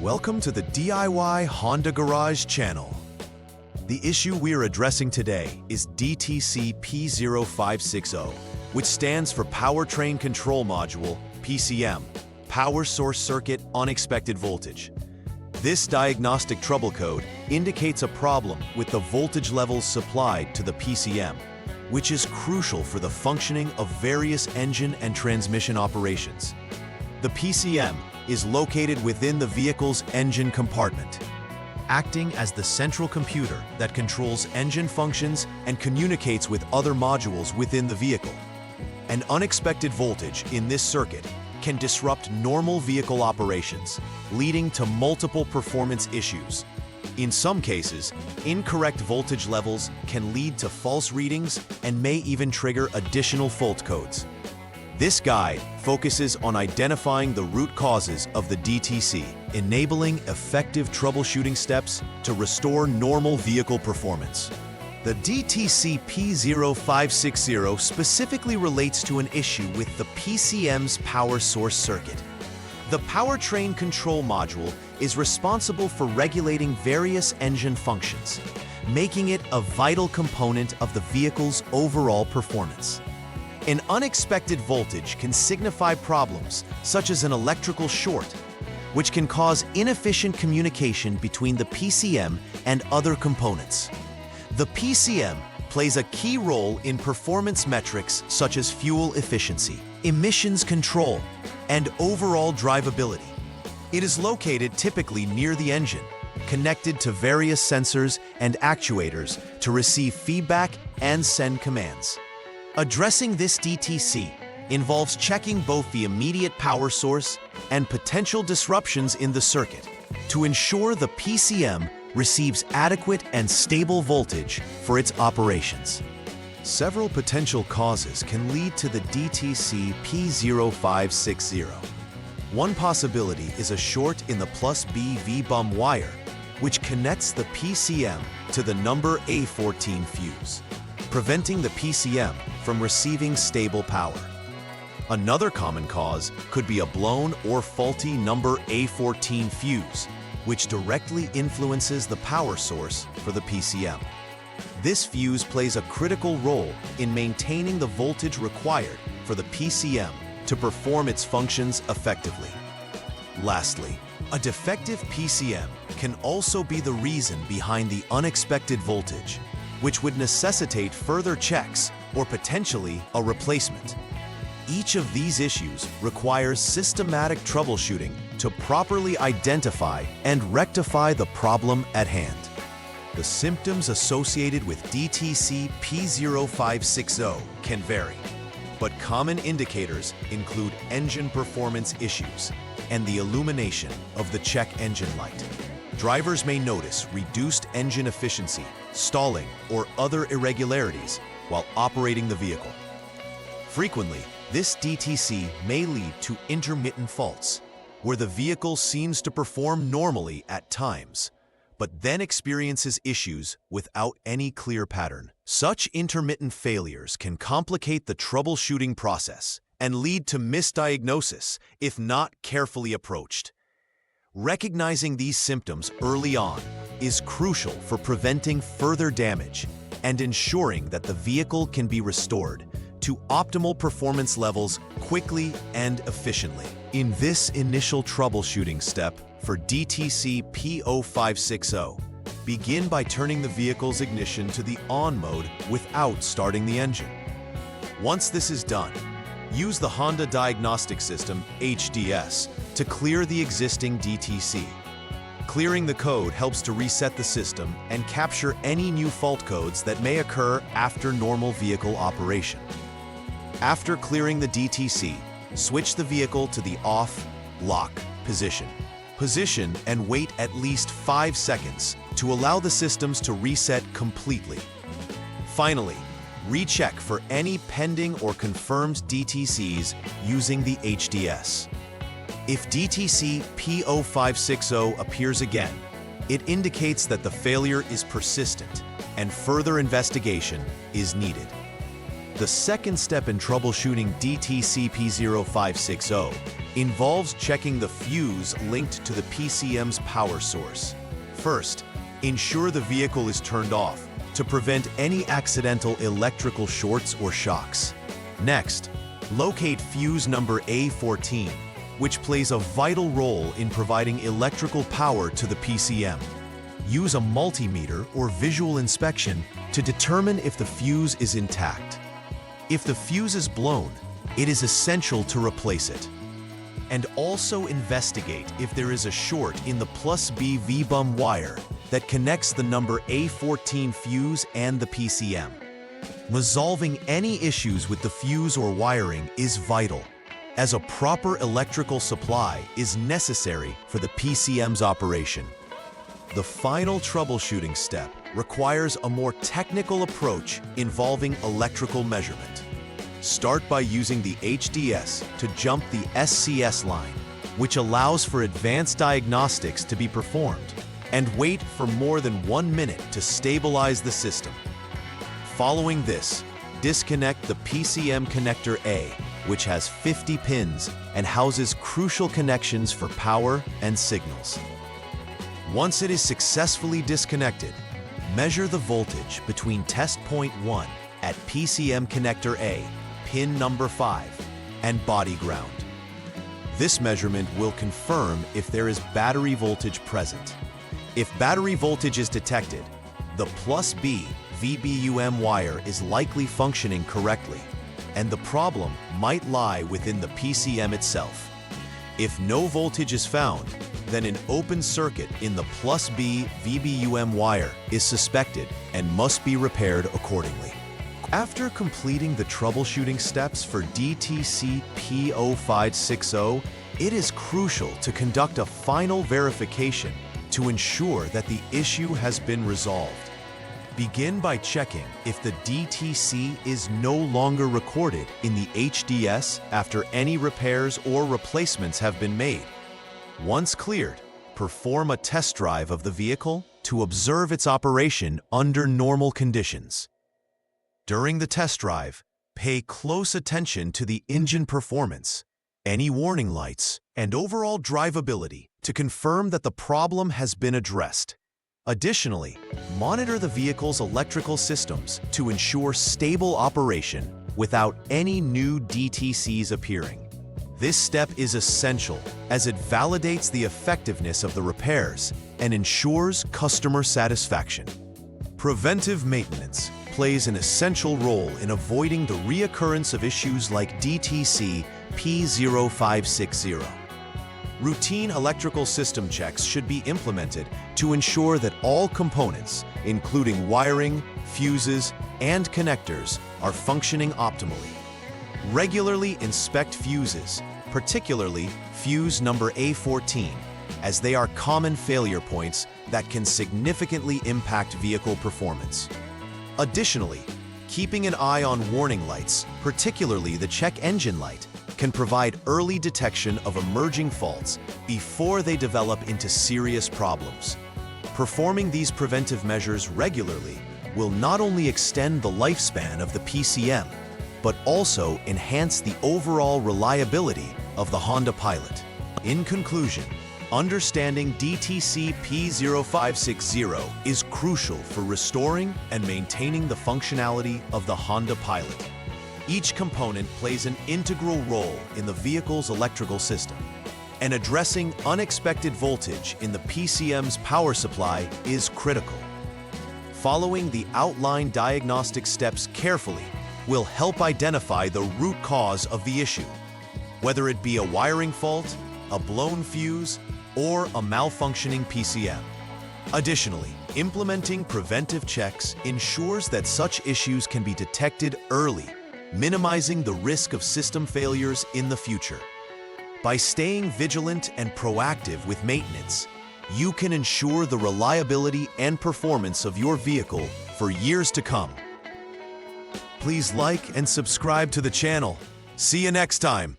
Welcome to the DIY Honda Garage channel. The issue we are addressing today is DTC P0560, which stands for Powertrain Control Module, PCM, Power Source Circuit Unexpected Voltage. This diagnostic trouble code indicates a problem with the voltage levels supplied to the PCM, which is crucial for the functioning of various engine and transmission operations. The PCM is located within the vehicle's engine compartment, acting as the central computer that controls engine functions and communicates with other modules within the vehicle. An unexpected voltage in this circuit can disrupt normal vehicle operations, leading to multiple performance issues. In some cases, incorrect voltage levels can lead to false readings and may even trigger additional fault codes. This guide focuses on identifying the root causes of the DTC, enabling effective troubleshooting steps to restore normal vehicle performance. The DTC P0560 specifically relates to an issue with the PCM's power source circuit. The Powertrain Control Module is responsible for regulating various engine functions, making it a vital component of the vehicle's overall performance. An unexpected voltage can signify problems such as an electrical short, which can cause inefficient communication between the PCM and other components. The PCM plays a key role in performance metrics such as fuel efficiency, emissions control, and overall drivability. It is located typically near the engine, connected to various sensors and actuators to receive feedback and send commands. Addressing this DTC involves checking both the immediate power source and potential disruptions in the circuit to ensure the PCM receives adequate and stable voltage for its operations. Several potential causes can lead to the DTC P0560. One possibility is a short in the +B V-bum wire, which connects the PCM to the number A14 fuse, preventing the PCM from receiving stable power. Another common cause could be a blown or faulty number A14 fuse, which directly influences the power source for the PCM. This fuse plays a critical role in maintaining the voltage required for the PCM to perform its functions effectively. Lastly, a defective PCM can also be the reason behind the unexpected voltage, which would necessitate further checks or potentially a replacement. Each of these issues requires systematic troubleshooting to properly identify and rectify the problem at hand. The symptoms associated with DTC P0560 can vary, but common indicators include engine performance issues and the illumination of the check engine light. Drivers may notice reduced engine efficiency, stalling, or other irregularities while operating the vehicle. Frequently, this DTC may lead to intermittent faults, where the vehicle seems to perform normally at times, but then experiences issues without any clear pattern. Such intermittent failures can complicate the troubleshooting process and lead to misdiagnosis if not carefully approached. Recognizing these symptoms early on is crucial for preventing further damage and ensuring that the vehicle can be restored to optimal performance levels quickly and efficiently. In this initial troubleshooting step for DTC P0560, begin by turning the vehicle's ignition to the on mode without starting the engine. Once this is done, use the Honda Diagnostic System, HDS, to clear the existing DTC. Clearing the code helps to reset the system and capture any new fault codes that may occur after normal vehicle operation. After clearing the DTC, switch the vehicle to the off, lock position. Position and wait at least 5 seconds to allow the systems to reset completely. Finally, recheck for any pending or confirmed DTCs using the HDS. If DTC P0560 appears again, it indicates that the failure is persistent and further investigation is needed. The second step in troubleshooting DTC P0560 involves checking the fuse linked to the PCM's power source. First, ensure the vehicle is turned off to prevent any accidental electrical shorts or shocks. Next, locate fuse number A14, which plays a vital role in providing electrical power to the PCM. Use a multimeter or visual inspection to determine if the fuse is intact. If the fuse is blown, it is essential to replace it. And also investigate if there is a short in the +B V-bum wire that connects the number A14 fuse and the PCM. Resolving any issues with the fuse or wiring is vital, as a proper electrical supply is necessary for the PCM's operation. The final troubleshooting step requires a more technical approach involving electrical measurement. Start by using the HDS to jump the SCS line, which allows for advanced diagnostics to be performed, and wait for more than 1 minute to stabilize the system. Following this, disconnect the PCM connector A, which has 50 pins and houses crucial connections for power and signals. Once it is successfully disconnected, measure the voltage between test point 1 at PCM connector A, pin number 5, and body ground. This measurement will confirm if there is battery voltage present. If battery voltage is detected, the +B VBUM wire is likely functioning correctly, and the problem might lie within the PCM itself. If no voltage is found, then an open circuit in the +B VBUM wire is suspected and must be repaired accordingly. After completing the troubleshooting steps for DTC P0560, it is crucial to conduct a final verification to ensure that the issue has been resolved. Begin by checking if the DTC is no longer recorded in the HDS after any repairs or replacements have been made. Once cleared, perform a test drive of the vehicle to observe its operation under normal conditions. During the test drive, pay close attention to the engine performance, any warning lights, and overall drivability to confirm that the problem has been addressed. Additionally, monitor the vehicle's electrical systems to ensure stable operation without any new DTCs appearing. This step is essential as it validates the effectiveness of the repairs and ensures customer satisfaction. Preventive maintenance plays an essential role in avoiding the reoccurrence of issues like DTC P0560. Routine electrical system checks should be implemented to ensure that all components, including wiring, fuses, and connectors, are functioning optimally. Regularly inspect fuses, particularly fuse number A14, as they are common failure points that can significantly impact vehicle performance. Additionally, keeping an eye on warning lights, particularly the check engine light, can provide early detection of emerging faults before they develop into serious problems. Performing these preventive measures regularly will not only extend the lifespan of the PCM, but also enhance the overall reliability of the Honda Pilot. In conclusion, understanding DTC P0560 is crucial for restoring and maintaining the functionality of the Honda Pilot. Each component plays an integral role in the vehicle's electrical system, and addressing unexpected voltage in the PCM's power supply is critical. Following the outlined diagnostic steps carefully will help identify the root cause of the issue, whether it be a wiring fault, a blown fuse, or a malfunctioning PCM. Additionally, implementing preventive checks ensures that such issues can be detected early, minimizing the risk of system failures in the future. By staying vigilant and proactive with maintenance, you can ensure the reliability and performance of your vehicle for years to come. Please like and subscribe to the channel. See you next time.